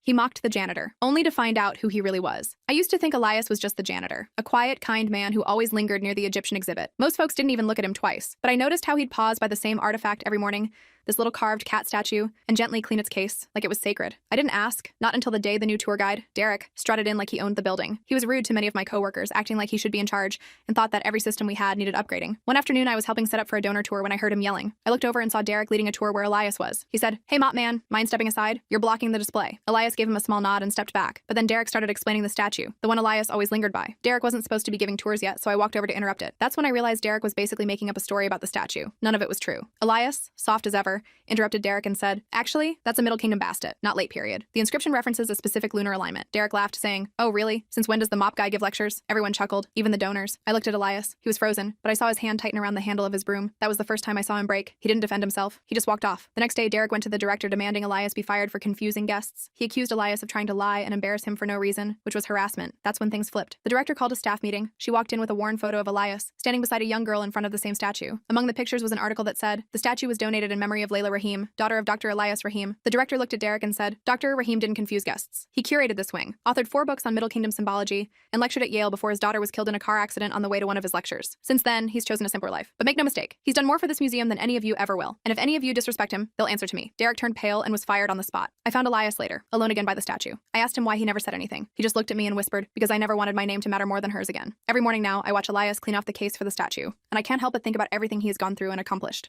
He mocked the janitor, only to find out who he really was. I used to think Elias was just the janitor, a quiet, kind man who always lingered near the Egyptian exhibit. Most folks didn't even look at him twice, but I noticed how he'd pause by the same artifact every morning, this little carved cat statue, and gently clean its case, like it was sacred. I didn't ask, not until the day the new tour guide, Derek, strutted in like he owned the building. He was rude to many of my coworkers, acting like he should be in charge, and thought that every system we had needed upgrading. One afternoon, I was helping set up for a donor tour when I heard him yelling. I looked over and saw Derek leading a tour where Elias was. He said, "Hey, mop man, mind stepping aside? You're blocking the display." Elias gave him a small nod and stepped back, but then Derek started explaining the statue, the one Elias always lingered by. Derek wasn't supposed to be giving tours yet, so I walked over to interrupt it. That's when I realized Derek was basically making up a story about the statue. None of it was true. Elias, soft as ever, interrupted Derek and said, "Actually, that's a Middle Kingdom bastet, not late period. The inscription references a specific lunar alignment." Derek laughed, saying, "Oh, really? Since when does the mop guy give lectures?" Everyone chuckled, even the donors. I looked at Elias. He was frozen, but I saw his hand tighten around the handle of his broom. That was the first time I saw him break. He didn't defend himself. He just walked off. The next day, Derek went to the director demanding Elias be fired for confusing guests. He accused Elias of trying to lie and embarrass him for no reason, which was harassment. That's when things flipped. The director called a staff meeting. She walked in with a worn photo of Elias, standing beside a young girl in front of the same statue. Among the pictures was an article that said, "The statue was donated in memory of Layla Rahim, daughter of Dr. Elias Rahim." The director looked at Derek and said, "Dr. Rahim didn't confuse guests. He curated this wing, authored 4 books on Middle Kingdom symbology, and lectured at Yale before his daughter was killed in a car accident on the way to one of his lectures. Since then, he's chosen a simpler life. But make no mistake, he's done more for this museum than any of you ever will. And if any of you disrespect him, they'll answer to me." Derek turned pale and was fired on the spot. I found Elias later, alone again by the statue. I asked him why he never said anything. He just looked at me and whispered, "Because I never wanted my name to matter more than hers again." Every morning now, I watch Elias clean off the case for the statue, and I can't help but think about everything he has gone through and accomplished.